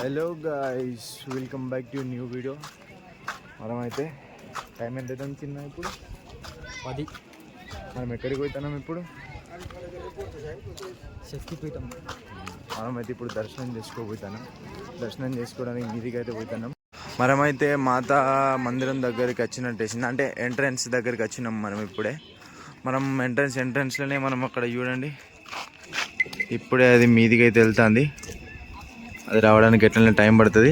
Hello guys, welcome back to new video. మనమైతే time ఎంత అవుతుంది చిన్న? ఇప్పుడు 10. మనం ఎక్కడికి పోతున్నాం ఇప్పుడు? శక్తిపీఠం. మనమైతే ఇప్పుడు దర్శనం చేసుకోబోతున్నాం. దర్శనం చేసుకోవడానికి మీదికి అయితే పోతున్నాం. మనమైతే మాతా మందిరం దగ్గరికి వచ్చినట్టేసింది, అంటే ఎంట్రన్స్ దగ్గరికి వచ్చినాం మనం ఇప్పుడే. మనం ఎంట్రన్స్లోనే మనం అక్కడ చూడండి, ఇప్పుడే అది మీదికి అయితే వెళ్తుంది. అది రావడానికి ఎట్లనే టైం పడుతుంది.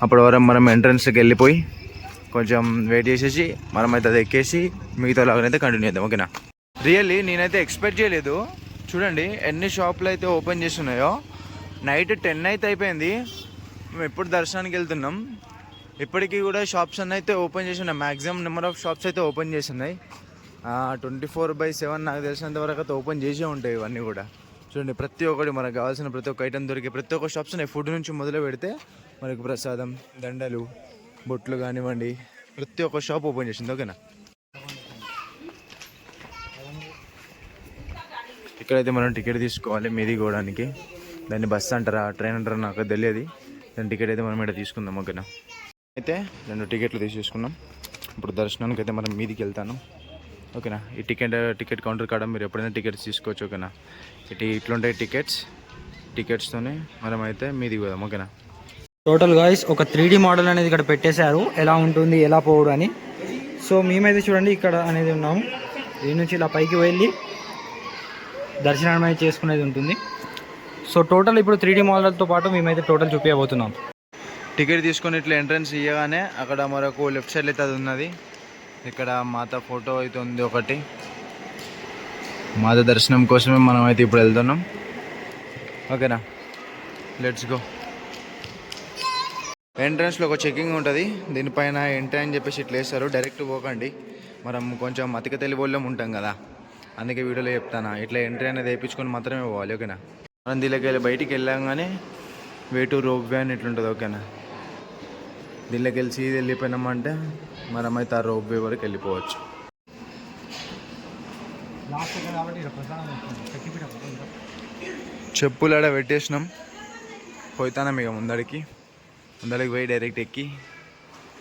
అప్పటి వరకు మనం ఎంట్రన్స్కి వెళ్ళిపోయి కొంచెం వెయిట్ చేసేసి మనమైతే అది ఎక్కేసి మిగతా లాగానైతే కంటిన్యూ చేద్దాం. ఓకేనా? రియల్లీ నేనైతే ఎక్స్పెక్ట్ చేయలేదు. చూడండి ఎన్ని షాపులు అయితే ఓపెన్ చేస్తున్నాయో. నైట్ 10 అయితే అయిపోయింది. మేము ఎప్పుడు దర్శనానికి వెళ్తున్నాం, ఇప్పటికీ కూడా షాప్స్ అన్నీ అయితే ఓపెన్ చేసి ఉన్నాయి. మ్యాక్సిమం నెంబర్ ఆఫ్ షాప్స్ అయితే ఓపెన్ చేసి ఉన్నాయి. 24/7 నాకు తెలిసినంత వరకు అయితే ఓపెన్ చేసే ఉంటాయి ఇవన్నీ కూడా. చూడండి ప్రతి ఒక్కటి మనకు కావాల్సిన ప్రతి ఒక్క ఐటమ్ దొరికే ప్రతి ఒక్క షాప్స్ ఉన్నాయి. ఫుడ్ నుంచి మొదలు పెడితే మనకు ప్రసాదం, దండలు, బొట్లు కానివ్వండి, ప్రతి ఒక్క షాప్ ఓపెన్ చేసింది. ఓకేనా? ఇక్కడైతే మనం టికెట్ తీసుకోవాలి మీదికి పోవడానికి. దాన్ని బస్సు అంటారా, ట్రైన్ అంటారా నాకు తెలియదు. దాని టికెట్ అయితే మనం ఇక్కడ తీసుకుందాం. ఓకేనా? అయితే 2 టికెట్లు తీసేసుకున్నాం. ఇప్పుడు దర్శనానికి అయితే మనం మీదికి వెళ్తాను. ఓకేనా? ఈ టికెట్ కౌంటర్ కాడ మీరు ఎప్పుడైనా టికెట్స్ తీసుకోవచ్చు. ఓకేనా? ఇట్లుంటాయి టికెట్స్తోనే మనం అయితే మీదికి పోదాం. ఓకేనా? టోటల్ గాయ్స్ ఒక 3D మోడల్ అనేది ఇక్కడ పెట్టేశారు, ఎలా ఉంటుంది ఎలా పోవడం అని. సో మేమైతే చూడండి ఇక్కడ అనేది ఉన్నాము. దీని నుంచి ఇలా పైకి వెళ్ళి దర్శనం అయితే చేసుకునేది ఉంటుంది. సో టోటల్ ఇప్పుడు 3D మోడల్తో పాటు మేమైతే టోటల్ చూపించబోతున్నాం. టికెట్ తీసుకొని ఇట్లా ఎంట్రన్స్ ఇవ్వగానే అక్కడ మరొక లెఫ్ట్ సైడ్ అయితే అది ఉన్నది. ఇక్కడ మాత ఫోటో అయితే ఉంది ఒకటి. మాత దర్శనం కోసమే మనం అయితే ఇప్పుడు వెళ్తున్నాం. ఓకేనా? Let's go. ఎంట్రన్స్లో ఒక చెకింగ్ ఉంటుంది. దీనిపైన ఎంట్రీ అని చెప్పేసి ఇట్లా వేస్తారు. డైరెక్ట్ పోకండి, మనం కొంచెం అతిక తెలివోళ్ళం ఉంటాం కదా, అందుకే వీడియోలో చెప్తాను. ఇట్లా ఎంట్రీ అనేది వేయించుకొని మాత్రమే పోవాలి. ఓకేనా? మనం దీనికి వెళ్ళి బయటికి వెళ్ళాగానే వే టు రోప్ వే అని ఇట్లుంటుంది. ఓకేనా? దీనిలోకి వెళ్ళి సీది వెళ్ళిపోయినామంటే మనమైతే ఆ రోప్ వే వరకు వెళ్ళిపోవచ్చు. చెప్పులు ఆడ పెట్టేసినాం. పోతానం ఇక ముందడికి పోయి డైరెక్ట్ ఎక్కి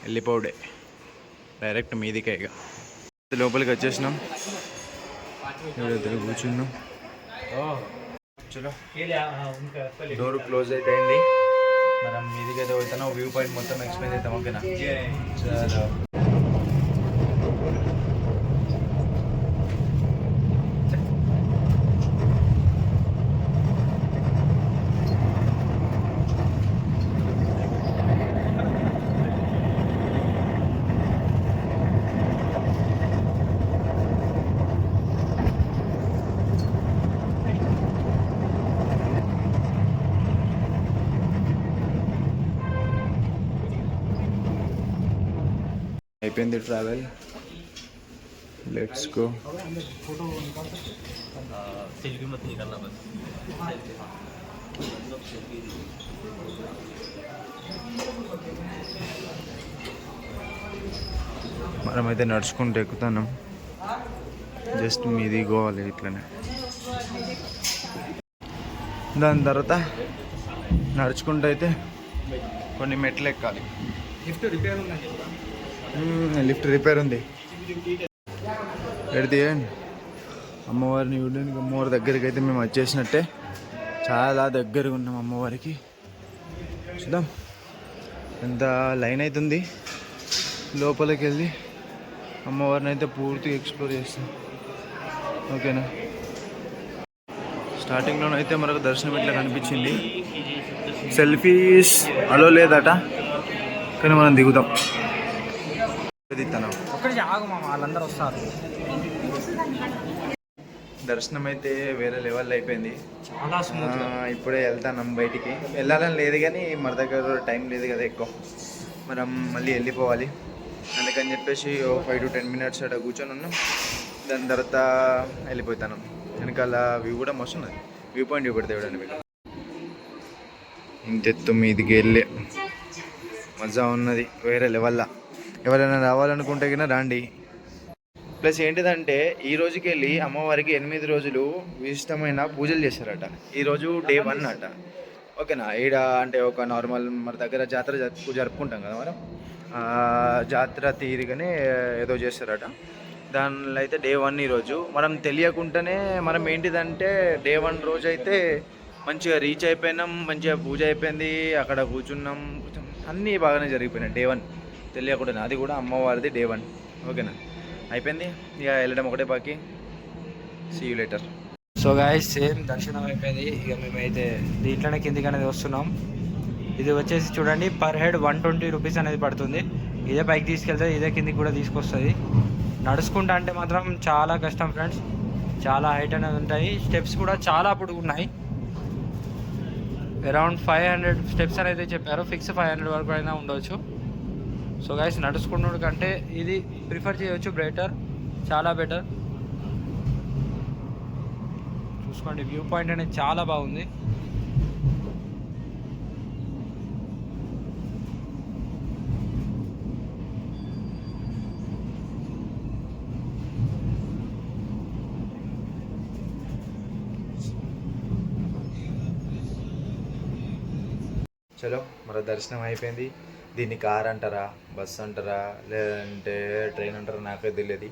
వెళ్ళిపోవడే, డైరెక్ట్ మీదికే. ఇక లోపలికి వచ్చేసినాం, కూర్చున్నాం. చలో, డోర్ క్లోజ్ అయితే అయింది. మనం మీదికి అయితే వెళ్తాం. వ్యూ పాయింట్ మొత్తం ఎక్స్ప్లెయిన్ చేద్దాం. ఓకేనా? చాలా అయిపోయింది ట్రావెల్. Let's go. మనమైతే నడుచుకుంటూ ఎక్కుతున్నాం. జస్ట్ మీది గోవాలి ఇట్లనే. దాని తర్వాత నడుచుకుంటూ అయితే కొన్ని మెట్లు ఎక్కాలి. లిఫ్ట్ రిపేర్ ఉంది. ఎడితే అమ్మవారిని చూడడానికి అమ్మవారి దగ్గరికి అయితే మేము వచ్చేసినట్టే. చాలా దగ్గరగా ఉన్నాం అమ్మవారికి. చూద్దాం ఎంత లైన్ అవుతుంది. లోపలికి వెళ్ళి అమ్మవారిని అయితే పూర్తిగా ఎక్స్ప్లోర్ చేస్తాం. ఓకేనా? స్టార్టింగ్లోనైతే మనకు దర్శనం ఇట్లా కనిపించింది. సెల్ఫీస్ అలో లేదట, కానీ మనం దిగుతాం. వాళ్ళందరూ వస్తారు. దర్శనం అయితే వేరే లెవెల్ అయిపోయింది. చాలా స్మూత్. ఇప్పుడే వెళ్తాం బయటికి. వెళ్ళాలని లేదు కానీ మన దగ్గర టైం లేదు కదా ఎక్కువ, మనం మళ్ళీ వెళ్ళిపోవాలి. అందుకని చెప్పేసి 5 to 10 minutes అక్కడ కూర్చొని ఉన్నాం. దాని తర్వాత వెళ్ళిపోతాను. వెనకాల వ్యూ కూడా మస్తు ఉన్నది. వ్యూ పాయింట్ చూపెడతా చూడండి మీకు. ఇంతెత్తు మీదికి వెళ్ళే మజా ఉన్నది వేరే లెవెల్లా. ఎవరైనా రావాలనుకుంటే కన్నా రండి. ప్లస్ ఏంటిదంటే ఈ రోజుకి వెళ్ళి అమ్మవారికి 8 రోజులు విశిష్టమైన పూజలు చేస్తారట. ఈరోజు డే 1 అట. ఓకేనా. ఈడ అంటే ఒక నార్మల్ మన దగ్గర జాతర జరుపుకుంటాం కదా మనం, జాతర తీరిగానే ఏదో చేస్తారట. దానిలో అయితే డే 1 ఈరోజు మనం తెలియకుండానే మనం ఏంటిదంటే డే 1 రోజు అయితే మంచిగా రీచ్ అయిపోయినాం, మంచిగా పూజ అయిపోయింది, అక్కడ కూర్చున్నాం, అన్నీ బాగానే జరిగిపోయినాయి డే 1 తెలియకుండానే. అది కూడా అమ్మవారిది డే 1. ఓకేనా, అయిపోయింది ఇక వెళ్ళడం ఒకటే బాకీ. See you later. So guys same దర్శనం అయిపోయింది. ఇక మేమైతే దీంట్లోనే కిందికి అనేది వస్తున్నాం. ఇది వచ్చేసి చూడండి పర్ హెడ్ 120 రూపీస్ అనేది పడుతుంది. ఇదే పైకి తీసుకెళ్తే ఇదే కిందికి కూడా తీసుకొస్తుంది. నడుచుకుంటా అంటే మాత్రం చాలా కష్టం ఫ్రెండ్స్, చాలా హైట్ అనేది ఉంటాయి. స్టెప్స్ కూడా చాలా పొడుగు ఉన్నాయి. అరౌండ్ 500 స్టెప్స్ అనేది చెప్పారు. ఫిక్స్ 500 వరకు అయినా ఉండవచ్చు. సో గైస్ నడుచుకున్నాడు కంటే ఇది ప్రిఫర్ చేయవచ్చు, బెటర్, చాలా బెటర్. చూసుకోండి వ్యూ పాయింట్ అనేది చాలా బాగుంది. చలో మన దర్శనం అయిపోయింది. దీన్ని కార్ అంటారా, బస్ అంటారా, లేదంటే ట్రైన్ అంటారా, నాకే తెలియదు.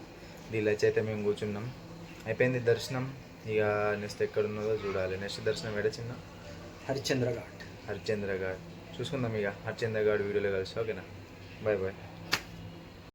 దీనిలో అయితే మేము కూర్చున్నాం. అయిపోయింది దర్శనం. ఇక నెక్స్ట్ ఎక్కడ ఉన్నదో చూడాలి. నెక్స్ట్ దర్శనం ఎక్కడ చిన్న హరిశ్చంద్ర ఘాట్ చూసుకుందాం. ఇక హరిశ్చంద్ర ఘాట్ వీడియోలో కలిసి. ఓకేనా, బాయ్ బాయ్.